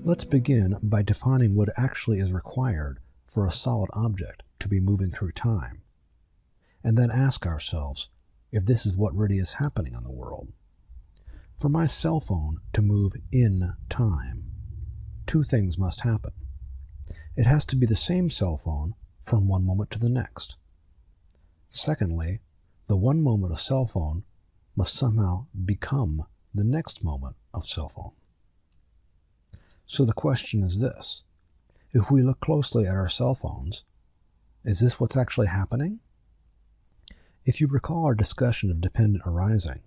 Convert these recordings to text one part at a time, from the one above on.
Let's begin by defining what actually is required for a solid object to be moving through time, and then ask ourselves if this is what really is happening in the world. For my cell phone to move in time, two things must happen. It has to be the same cell phone from one moment to the next. Secondly, the one moment of cell phone must somehow become the next moment of cell phone. So the question is this: if we look closely at our cell phones, is this what's actually happening? If you recall our discussion of dependent arising,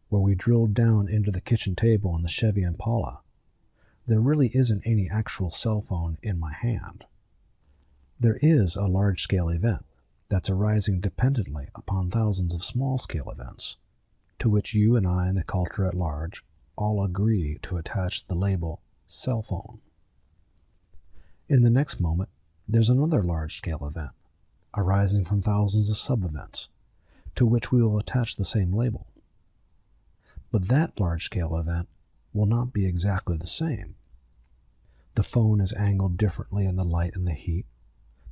where we drilled down into the kitchen table in the Chevy Impala, there really isn't any actual cell phone in my hand. There is a large-scale event that's arising dependently upon thousands of small-scale events, to which you and I and the culture at large all agree to attach the label cell phone. In the next moment, there's another large-scale event, arising from thousands of sub-events, to which we will attach the same label. But that large-scale event will not be exactly the same. The phone is angled differently in the light and the heat.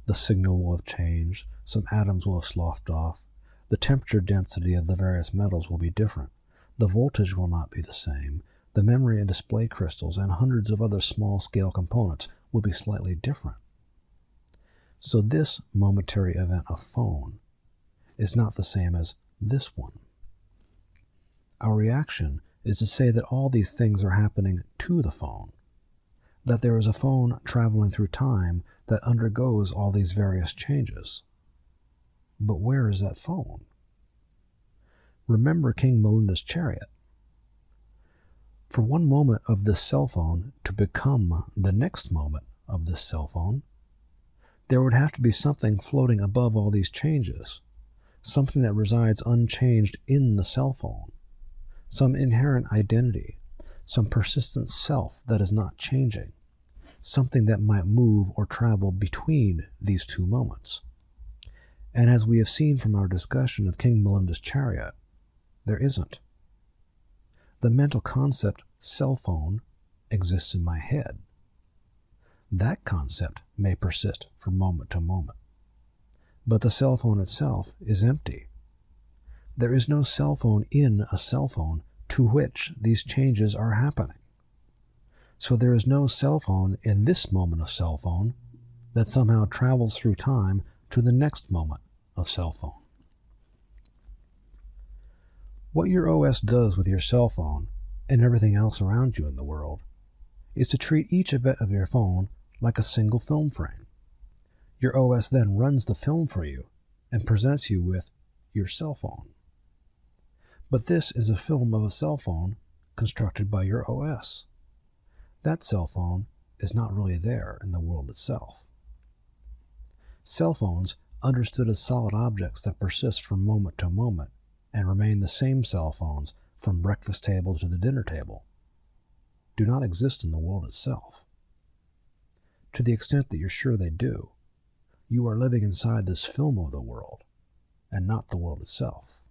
The signal will have changed, some atoms will have sloughed off, the temperature density of the various metals will be different, the voltage will not be the same, the memory and display crystals and hundreds of other small-scale components will be slightly different. So this momentary event of phone is not the same as this one. Our reaction is to say that all these things are happening to the phone, that there is a phone traveling through time that undergoes all these various changes. But where is that phone? Remember King Milinda's chariot. For one moment of this cell phone to become the next moment of this cell phone, there would have to be something floating above all these changes, something that resides unchanged in the cell phone, some inherent identity, some persistent self that is not changing, something that might move or travel between these two moments. And as we have seen from our discussion of King Milinda's chariot, there isn't. The mental concept cell phone exists in my head. That concept may persist from moment to moment, but the cell phone itself is empty. There is no cell phone in a cell phone to which these changes are happening. So there is no cell phone in this moment of cell phone that somehow travels through time to the next moment of cell phone. What your OS does with your cell phone and everything else around you in the world is to treat each event of your phone like a single film frame. Your OS then runs the film for you and presents you with your cell phone. But this is a film of a cell phone constructed by your OS. That cell phone is not really there in the world itself. Cell phones, understood as solid objects that persist from moment to moment and remain the same cell phones from breakfast table to the dinner table, do not exist in the world itself. To the extent that you're sure they do, you are living inside this film of the world and not the world itself.